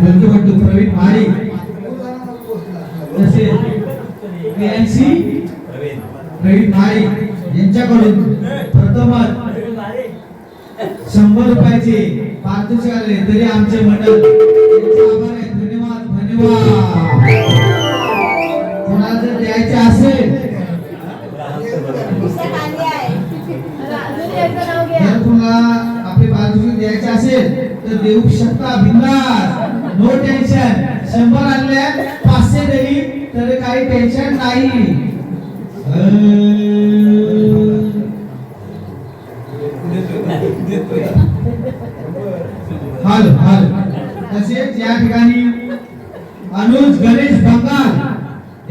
बंधू प्रवीण माळी तसेच PNC प्रवीण माळी यांच्याकडून प्रथमच 100 रुपयाचे पारितोषिक आले तरी आमचे मंडळ यांचे आभार आहे. धन्यवाद धन्यवाद. कोणाला जर द्यायचे असेल जर तुम्हाला आपले पारितोषिक द्यायचे असेल तर देऊ शकता बिंदास. No tension. 100 आणले 500 देईल तर काही टेन्शन नाही. हाल हाल. तसेच या ठिकाणी अनुज गणेश बंगाल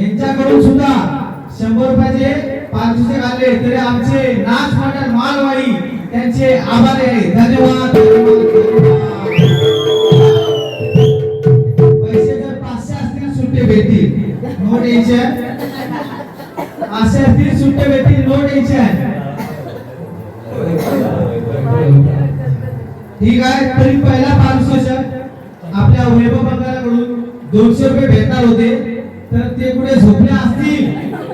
यांच्याकडून सुद्धा 100 रुपयाचे पारितोषिक आले तरी आमचे नाच मंडळ मालवाडी त्यांचे आभार आहे. धन्यवाद. पैसे जर 500 असतील सुट्टे भेटतील. No tension. असे असतील सुट्टे भेटतील. No tension. ठीक आहे. तरी पहिला पारितोषिक आपल्या वैभव बंगालाकडून 200 रुपये भेटणार होते तर ते कुठे झोपले असतील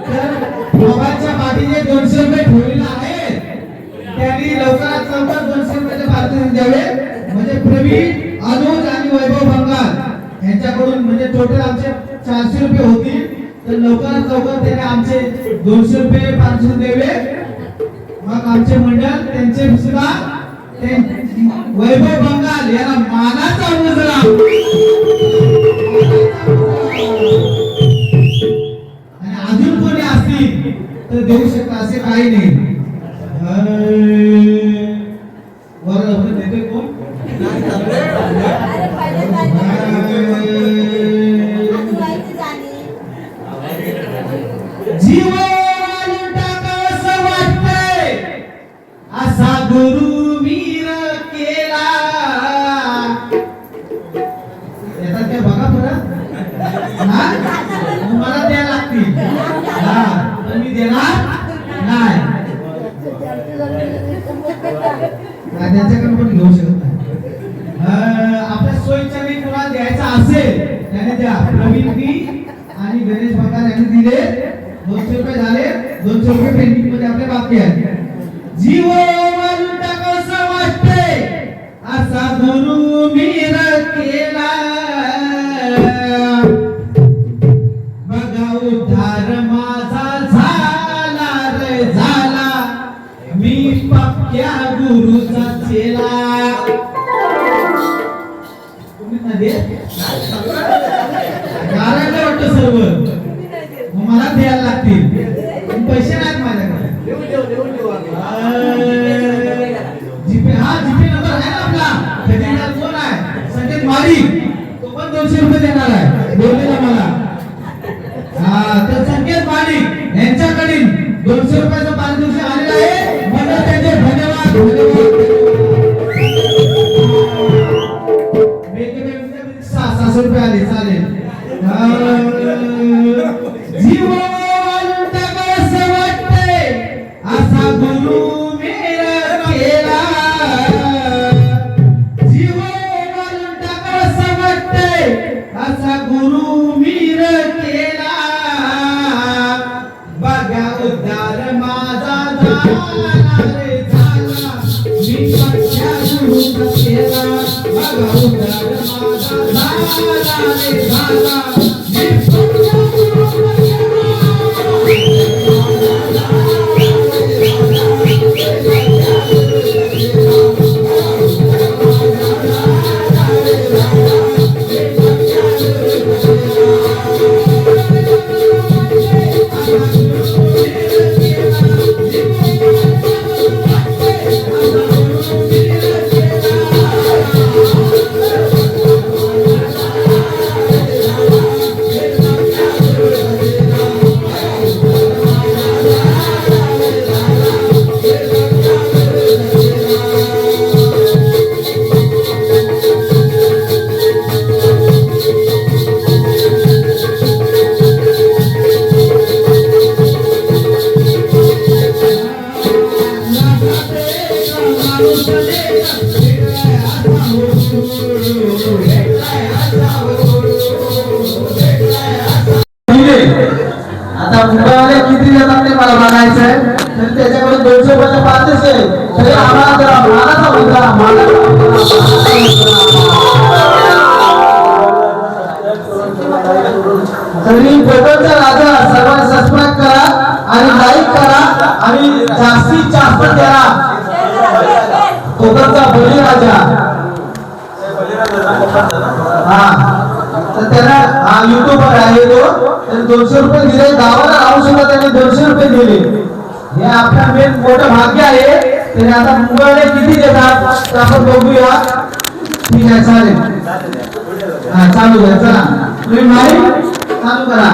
तर मोबाईलच्या पाठीने 200 रुपये ठेवलेले आहेत. त्यांनी लवकरात लवकर 200 रुपयाचे पारितोषिक द्यावे. म्हणजे प्रवीण अनुज आणि वैभव बंगाल यांच्याकडून म्हणजे टोटल आमचे 400 रुपये होतील तर लवकरात लवकर त्याने आमचे 200 रुपये पारितोषिक द्यावे. मग आमचे मंडळ त्यांचे सुद्धा वैभव बंगाल याला मानाचा मुजरा आणि अजून कोणी असतील तर देऊ शकता असे काही नाही. देते कोण जीवन टाकावंसं वाटतंय असा गुरु मीर केला. येतात काय बघा बरं. तुम्हाला द्यायला लागतील. मी देणार नाही. त्यांच्याकडून पण घेऊ शकत नाही. आपल्या सोयीच्या वेळी कोणाला द्यायचा असेल त्याने द्या. प्रवीणनी आणि गणेश बंगाल यांनी दिले 200 रुपये झाले. 200 रुपये पेंडिंग मध्ये आपले बाकी आहेत. जीव मारून टाकावंसं वाटतंय असा गुरु मीर केला. बघा उद्धार माझा झाला रे झाला मी पक्क्या गुरुचा चेला. तुम्ही नदे गारायला वाटतं सर्व मला द्यायला लागतील. पैसे नाहीत माझ्याकडे. जीपे नंबर आहे ना आपला. खजिनदार कोण आहे? संकेत माळी. तो पण 200 रुपये देणार आहे बोललेला मला. तर संकेत माळी यांच्याकडील 200 रुपयाचं पारितोषिक आलेलं आहे. मंडळ त्यांचे धन्यवाद धन्यवाद. 600 रुपये आले चालेल. जीव टाकावंसं वाटतंय असा गुरु मीर केला. जीव टाकावंसं वाटतंय असा गुरु मीर केला. बघा उद्धार माझा झाला रे झाला मी पक्क्या गुरुचा चेला. बघा उद्धार माझा झाला रे झाला मी पक्क्या गुरुचा चेला. मुंबईवाले किती देतात ते मला बघायचं आहे. तर त्याच्याकडून 200 रुपयाचं पाचच आहे. तरी आम्हाला जरा मानाचा मुद्दा तरी कोकणचा राजा सर्वांनी सबस्क्राईब करा आणि लाईक करा आणि जास्तीत जास्त करा. कोकणचा बळीराजा हा तर त्याला हा युट्यूबर आहे तो. तर 200 रुपये दिले. गावाला राहू सुद्धा त्यांनी 200 रुपये दिले. हे आपलं मेन मोठं भाग्य आहे. तरी आता मुंबईला किती देतात तर आपण बघूया. ठीक आहे चालेल. हा चालू आहे. चला तुम्ही माईक चालू करा.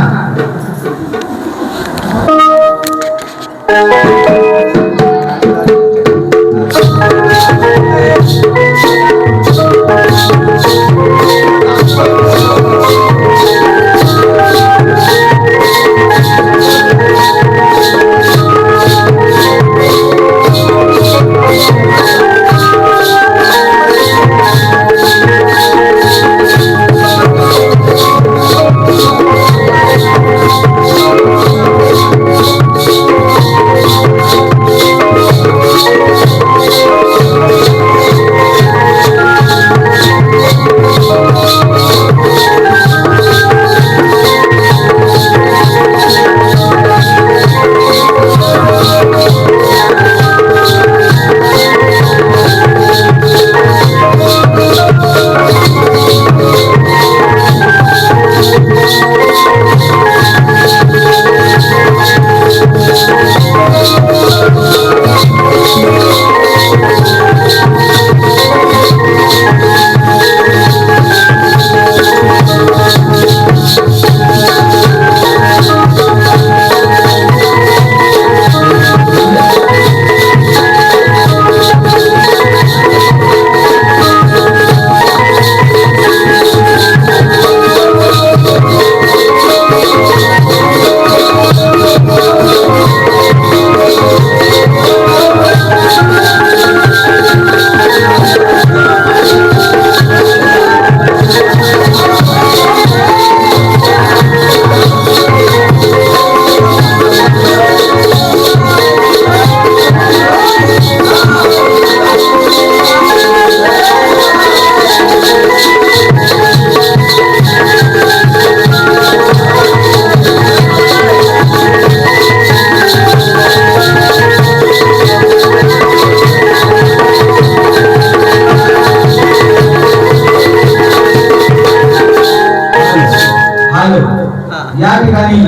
या ठिकाणी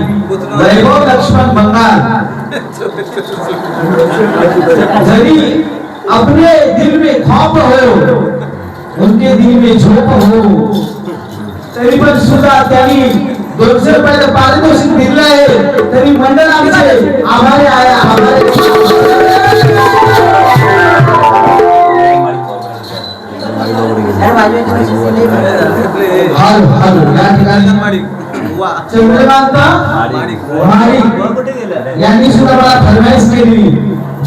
वैभव लक्ष्मण बंगाल जरी अपने दिल में खौफ हो उनके दिल में झोप हो तरी पण सुद्धा त्यांनी 200 रुपयाचं पारितोषिक दिलं आहे. तरी मंडळ आमचे आभारी आहे. या ठिकाणी चंद्रकांत यांनी सुद्धा मला फरमाईश केली.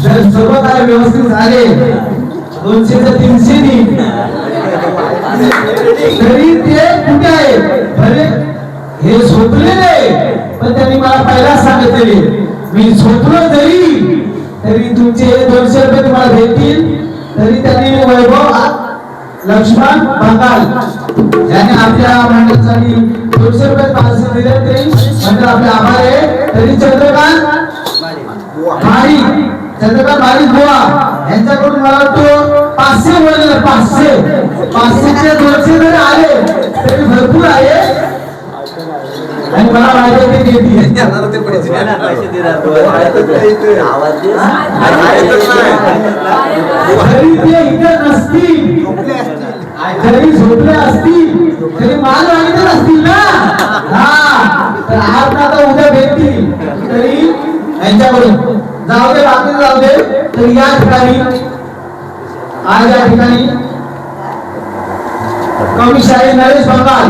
जर सर्व काही व्यवस्थित झाले 200 ते 300 तरी ते कुठे आहे भले हे झोपलेले. पण त्यांनी मला पहिला सांगितले मी झोपलो जरी तरी तुमचे 200 रुपये तुम्हाला भेटतील. तरी त्यांनी वैभव लक्ष्मण बंगाल यांनी आपल्या मंडळासाठी 200 रुपये पार्सल दिले. तरी मंडळ आपले आभार आहे. तरी चंद्रकांत मारी गोवा यांच्याकडून मला वाटतो 500 बोलले. 500चे 200 जरी आले तरी भरपूर आहे. आणि मला माहिती आहे ते इथे नसतील जरी झोपले असतील तरी माल मागितले असतील ना. हा तर आज ना तर उद्या भेटतील. तरी यांच्याकडून जाऊ दे बाकी जाऊ दे. तर या ठिकाणी आज या ठिकाणी कविशाही नरेश बंगाल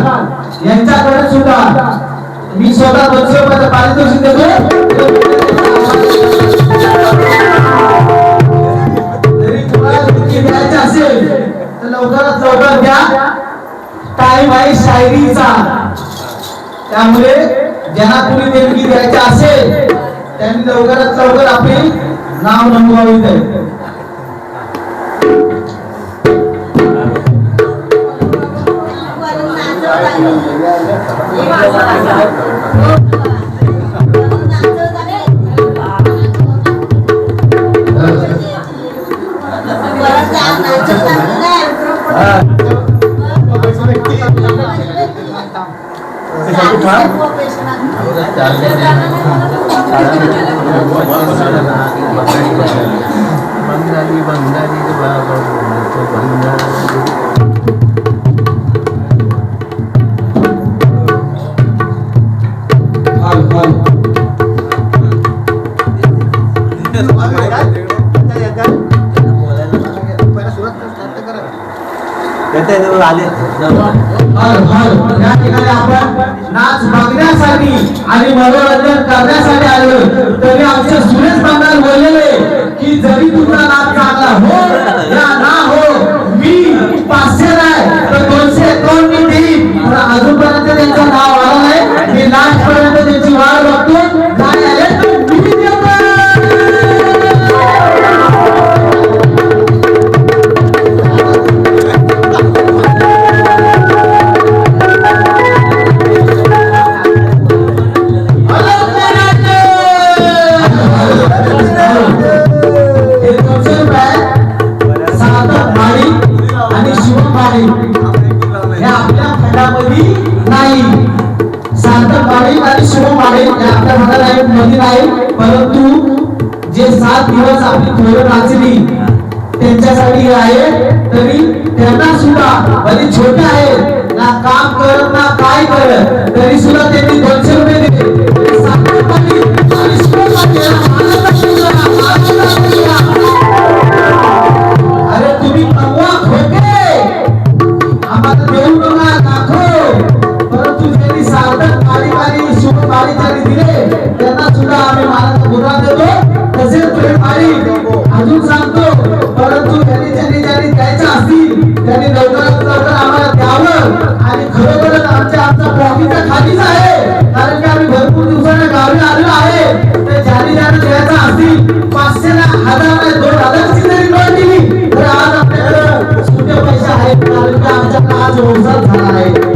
यांच्याकडे सुद्धा मी स्वतः 200 रुपयाचं पारितोषिक देतो. तरी तुम्हाला द्यायचं असेल तर लवकरात लवकर द्या. टाइम आहे शायरीचा त्यामुळे ज्यांना कुणी देणगी द्यायची असेल त्यांनी लवकरात लवकर आपले नाव नोंदवावे जाईल. या ठिकाणी आपण नाच बघण्यासाठी आणि मनोरंजन करण्यासाठी आलो. तरी आमचे सुरेश बंगाल बोललेले की जरी तुमचा नाच चांगला हो या ना हो मी 500 नाही तर 251 मी देईन. पण अजूनपर्यंत त्यांचं नाव आलं नाही. मी लास्ट पर्यंत त्यांची वाट बघतो. नाही आले तर मी देतो. परंतु जे 7 दिवस आपली थोडं नाचली त्यांच्यासाठी आहे. तरी त्यांना सुद्धा भले छोटे आहेत ना काम करत ना काय करत तरी सुद्धा त्यांनी 200 रुपये दिले. अरे तुम्ही कमवा खोके आम्हाला देऊ नका दाखव. परंतु ज्यांनी सार्थक पाळी शुभ पाळी त्यांनी दिले त्यांना सुद्धा आम्ही मानाचा गुन्हा देतो. तसेच तुम्ही पाळी अजून सांगतो. परंतु ज्यांनी द्यायच्या असतील त्यांनी लवकरात लवकर आम्हाला द्यावं. आणि खरोखरच आमचा प्रॉफिटच्या खालीच आहे. कारण की आम्ही भरपूर दिवसांनी गावी आलेलो आहे. तर ज्यांनी द्यायचा असतील 500 ला 1000 नाही 2000 ची जरी नोट दिली तर आज आपल्याकडे सुटे पैसे आहेत. कारण की आमच्याकडे आज व्यवसाय झाला आहे.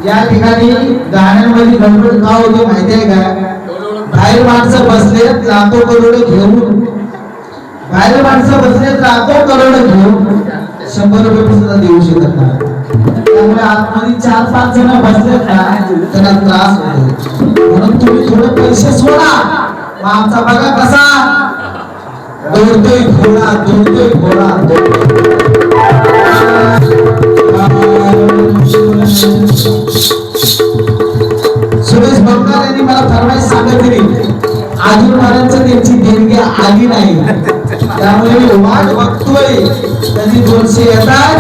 या ठिकाणी गाण्यांमध्ये गडबड का होती माहिती आहे का? बाहेर माणसं बसलेत लाखो करोड घेऊन, बाहेर माणसं बसलेत लाखो करोड घेऊन 100 रुपये सुद्धा देऊ शकत नाही. त्यामुळे आतमध्ये 4-5 जण बसले त्यांना त्रास होतो, म्हणून तुम्ही थोडे पैसे सोडा. मग आमचा बघा कसा दौडतोय घोडा, दौडतोय घोडा. सुरेश बंगाल यांनी मला फरमाईश सांगितली, अजूनपर्यंत त्यांची देणगी आली नाही, त्यामुळे मी वाट बघतोय कधी 200 येतात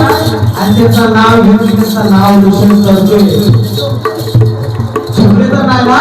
आणि त्यांचं नाव घेऊन त्यांचं नाव रोशन करतोय. झोपले तर नाही ना?